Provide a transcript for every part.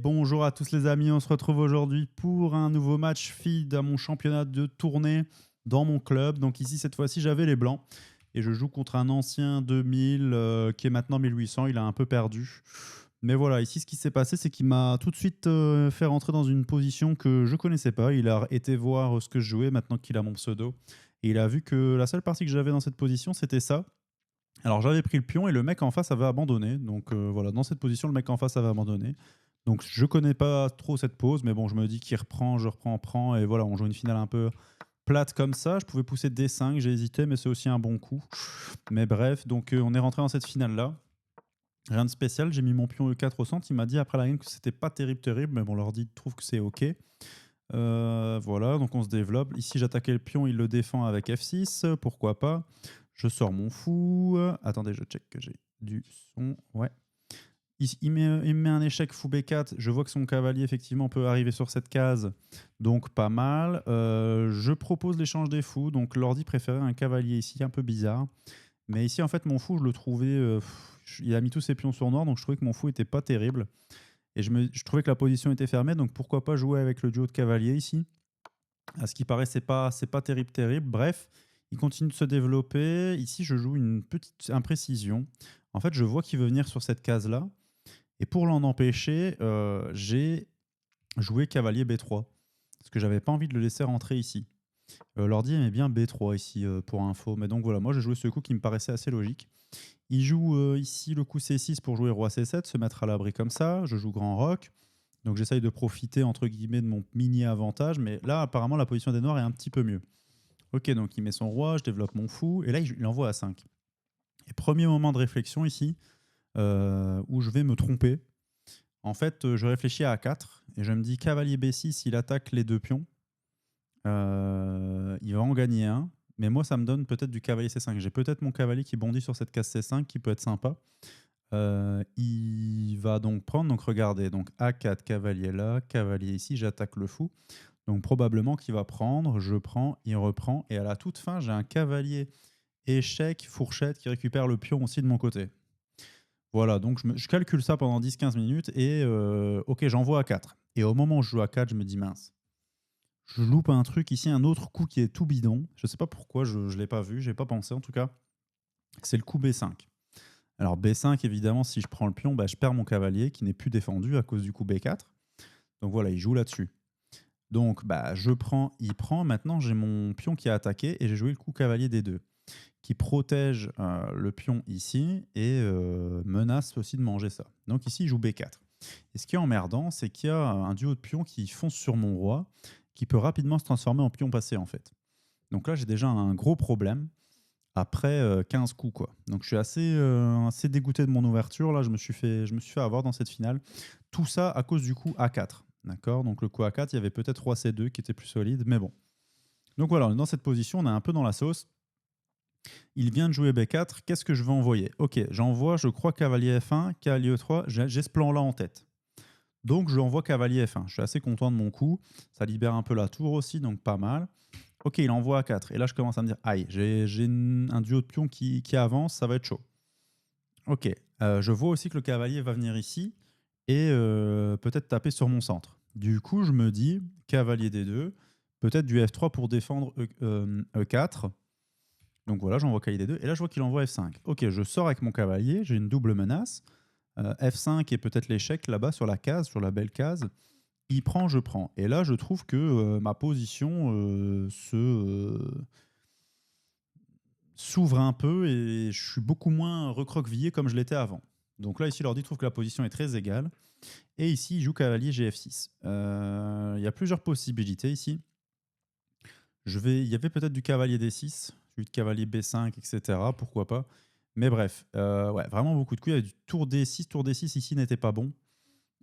bonjour à tous les amis, on se retrouve aujourd'hui pour un nouveau match feed à mon championnat de tournée dans mon club. Donc ici, cette fois-ci, j'avais les blancs et je joue contre un ancien 2000 qui est maintenant 1800, il a un peu perdu. Mais voilà, ici, ce qui s'est passé, c'est qu'il m'a tout de suite fait rentrer dans une position que je connaissais pas. Il a été voir ce que je jouais maintenant qu'il a mon pseudo. Et il a vu que la seule partie que j'avais dans cette position, c'était ça. Alors j'avais pris le pion et le mec en face avait abandonné. Donc voilà, dans cette position, le mec en face avait abandonné. Donc je connais pas trop cette pause, mais bon, je me dis qu'il reprend, je reprends, prend, et voilà, on joue une finale un peu plate comme ça. Je pouvais pousser D5, j'ai hésité, mais c'est aussi un bon coup. Mais bref, donc on est rentré dans cette finale-là. Rien de spécial, j'ai mis mon pion E4 au centre. Il m'a dit après la game que c'était pas terrible, terrible, mais bon, l'ordi trouve que c'est ok. Voilà, donc on se développe. Ici, j'attaquais le pion, il le défend avec F6, pourquoi pas. Je sors mon fou. Attendez, je check que j'ai du son. Ouais. Il me met un échec fou B4. Je vois que son cavalier, effectivement, peut arriver sur cette case. Donc, pas mal. Je propose l'échange des fous. Donc, l'ordi préférait un cavalier ici, un peu bizarre. Mais ici, en fait, mon fou, je le trouvais... il a mis tous ses pions sur noir, donc je trouvais que mon fou était pas terrible. Et je trouvais que la position était fermée, donc pourquoi pas jouer avec le duo de cavalier ici. À ce qui paraît, c'est pas terrible, terrible. Bref, il continue de se développer. Ici, je joue une petite imprécision. En fait, je vois qu'il veut venir sur cette case-là. Et pour l'en empêcher, j'ai joué cavalier B3. Parce que j'avais pas envie de le laisser rentrer ici. L'ordi aimait bien B3 ici pour info. Mais donc voilà, moi j'ai joué ce coup qui me paraissait assez logique. Il joue ici le coup C6 pour jouer roi C7, se mettre à l'abri comme ça. Je joue grand roc. Donc j'essaye de profiter entre guillemets de mon mini avantage. Mais là, apparemment, la position des noirs est un petit peu mieux. Ok, donc il met son roi, je développe mon fou. Et là, il envoie à 5. Et premier moment de réflexion ici, où je vais me tromper. En fait, je réfléchis à A4 et je me dis cavalier B6, il attaque les deux pions. Il va en gagner un. Mais moi, ça me donne peut-être du cavalier C5. J'ai peut-être mon cavalier qui bondit sur cette case C5 qui peut être sympa. Il va donc prendre, donc regardez, donc A4, cavalier là, cavalier ici, j'attaque le fou. Donc probablement qu'il va prendre, je prends, il reprend. Et à la toute fin, j'ai un cavalier échec, fourchette qui récupère le pion aussi de mon côté. Voilà, donc je calcule ça pendant 10-15 minutes et ok, j'envoie à 4. Et au moment où je joue à 4, je me dis mince, je loupe un truc ici, un autre coup qui est tout bidon. Je sais pas pourquoi, je ne l'ai pas vu, j'ai pas pensé en tout cas. C'est le coup B5. Alors B5, évidemment, si je prends le pion, bah, je perds mon cavalier qui n'est plus défendu à cause du coup B4. Donc voilà, il joue là-dessus. Donc bah, je prends, il prend. Maintenant, j'ai mon pion qui a attaqué et j'ai joué le coup cavalier D2 qui protège le pion ici et menace aussi de manger ça. Donc ici, il joue B4. Et ce qui est emmerdant, c'est qu'il y a un duo de pions qui fonce sur mon roi, qui peut rapidement se transformer en pion passé, en fait. Donc là, j'ai déjà un gros problème après 15 coups, quoi. Donc je suis assez dégoûté de mon ouverture. Là, je me suis fait avoir dans cette finale. Tout ça à cause du coup A4. D'accord. Donc le coup A4, il y avait peut-être roi C2 qui était plus solide, mais bon. Donc voilà, on est dans cette position, on est un peu dans la sauce. Il vient de jouer B4, qu'est-ce que je vais envoyer? Ok, j'envoie, je crois, cavalier F1, cavalier E3, j'ai ce plan-là en tête. Donc je envoie cavalier F1, je suis assez content de mon coup, ça libère un peu la tour aussi, donc pas mal. Ok, il envoie A4, et là je commence à me dire, aïe, j'ai un duo de pions qui avance, ça va être chaud. Ok, je vois aussi que le cavalier va venir ici, et peut-être taper sur mon centre. Du coup, je me dis, cavalier D2, peut-être du F3 pour défendre E4, donc voilà, j'envoie cavalier D2 et là je vois qu'il envoie F5. Ok, je sors avec mon cavalier, j'ai une double menace. F5 et peut-être l'échec là-bas sur la case, sur la belle case. Il prend, je prends. Et là je trouve que ma position s'ouvre un peu et je suis beaucoup moins recroquevillé comme je l'étais avant. Donc là ici l'ordi trouve que la position est très égale. Et ici il joue cavalier GF6. Il y a plusieurs possibilités ici. Il y avait peut-être du cavalier D6, celui de cavalier B5, etc. Pourquoi pas. Mais bref, ouais, vraiment beaucoup de coups. Il y avait du tour D6. Tour D6 ici n'était pas bon.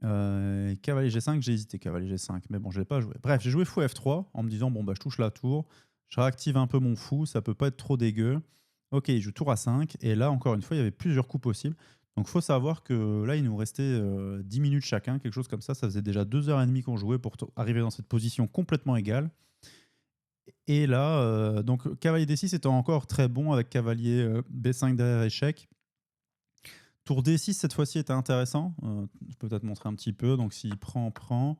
Cavalier G5, j'ai hésité, cavalier G5, mais bon, je ne l'ai pas joué. Bref, j'ai joué fou F3 en me disant, bon, bah, je touche la tour, je réactive un peu mon fou, ça peut pas être trop dégueu. Ok, il joue tour A5, et là, encore une fois, il y avait plusieurs coups possibles. Donc, il faut savoir que là, il nous restait 10 minutes chacun, quelque chose comme ça. Ça faisait déjà 2h30 qu'on jouait pour arriver dans cette position complètement égale. Et là, donc cavalier D6 étant encore très bon avec cavalier B5 derrière échec. Tour D6, cette fois-ci, était intéressant. Je peux peut-être montrer un petit peu. Donc, s'il prend.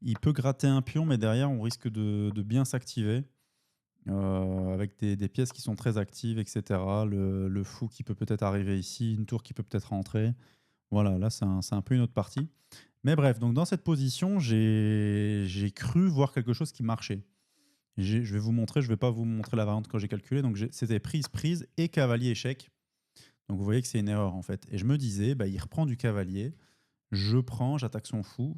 Il peut gratter un pion, mais derrière, on risque de bien s'activer. Avec des pièces qui sont très actives, etc. Le fou qui peut peut-être arriver ici, une tour qui peut peut-être rentrer. Voilà, là, c'est un peu une autre partie. Mais bref, donc dans cette position, j'ai cru voir quelque chose qui marchait. Je vais vous montrer, je ne vais pas vous montrer la variante quand j'ai calculé. Donc c'était prise, prise et cavalier échec. Donc vous voyez que c'est une erreur en fait. Et je me disais, bah, il reprend du cavalier, je prends, j'attaque son fou,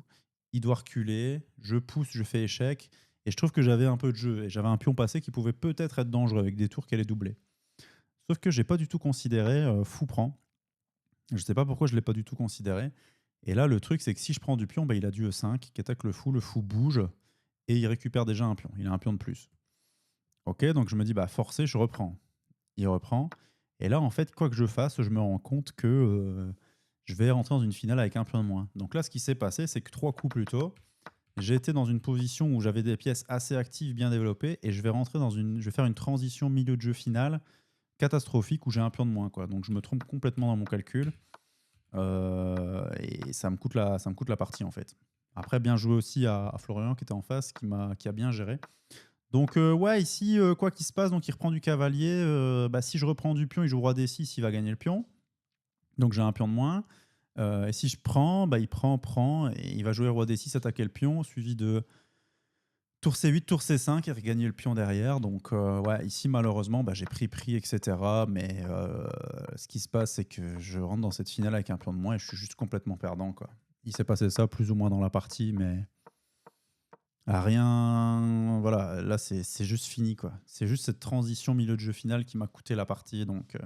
il doit reculer, je pousse, je fais échec. Et je trouve que j'avais un peu de jeu. Et j'avais un pion passé qui pouvait peut-être être dangereux avec des tours qui allaient doubler. Sauf que j'ai pas du tout considéré fou prend. Je sais pas pourquoi je l'ai pas du tout considéré. Et là, le truc, c'est que si je prends du pion, bah, il a du E5 qui attaque le fou bouge et il récupère déjà un pion. Il a un pion de plus. Ok, donc je me dis, bah forcé, je reprends. Il reprend. Et là, en fait, quoi que je fasse, je me rends compte que je vais rentrer dans une finale avec un pion de moins. Donc là, ce qui s'est passé, c'est que 3 coups plus tôt, j'ai été dans une position où j'avais des pièces assez actives, bien développées, et je vais faire une transition milieu de jeu finale catastrophique où j'ai un pion de moins, quoi. Donc je me trompe complètement dans mon calcul. Et ça me coûte la partie en fait. Après, bien joué aussi à Florian qui était en face, qui a bien géré. Donc ouais, ici, quoi qu'il se passe, donc il reprend du cavalier. Bah, si je reprends du pion, il joue roi D6, il va gagner le pion. Donc j'ai un pion de moins. Et si je prends, bah, il prend, et il va jouer roi D6, attaquer le pion, suivi de tour C8, tour C5 et regagner le pion derrière. Donc ouais, ici malheureusement, bah, j'ai pris, etc. Mais ce qui se passe, c'est que je rentre dans cette finale avec un pion de moins et je suis juste complètement perdant, quoi. Il s'est passé ça plus ou moins dans la partie, mais rien. Voilà, là c'est juste fini, quoi. C'est juste cette transition milieu de jeu final qui m'a coûté la partie. Donc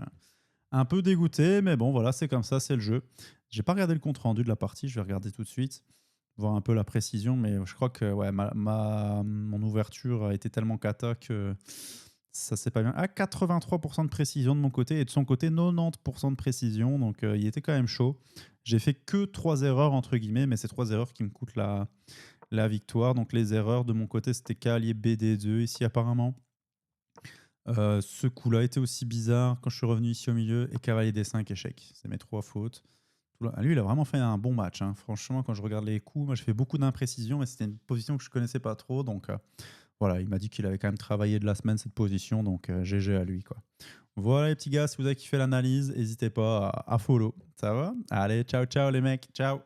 un peu dégoûté, mais bon, voilà, c'est comme ça, c'est le jeu. J'ai pas regardé le compte rendu de la partie, je vais regarder tout de suite voir un peu la précision, mais je crois que ouais, mon ouverture a été tellement cata que ça c'est pas bien. À 83% de précision de mon côté et de son côté 90% de précision, donc il était quand même chaud. J'ai fait que 3 erreurs entre guillemets, mais c'est 3 erreurs qui me coûtent la victoire. Donc les erreurs de mon côté c'était cavalier BD2 ici apparemment. Ce coup-là était aussi bizarre quand je suis revenu ici au milieu et cavalier D5 échec. C'est mes 3 fautes. Lui, il a vraiment fait un bon match, hein. Franchement, quand je regarde les coups, moi, je fais beaucoup d'imprécisions, mais c'était une position que je connaissais pas trop. Donc, voilà, il m'a dit qu'il avait quand même travaillé de la semaine cette position. Donc, GG à lui, quoi. Voilà, les petits gars, si vous avez kiffé l'analyse, n'hésitez pas à follow. Ça va? Allez, ciao, ciao, les mecs. Ciao.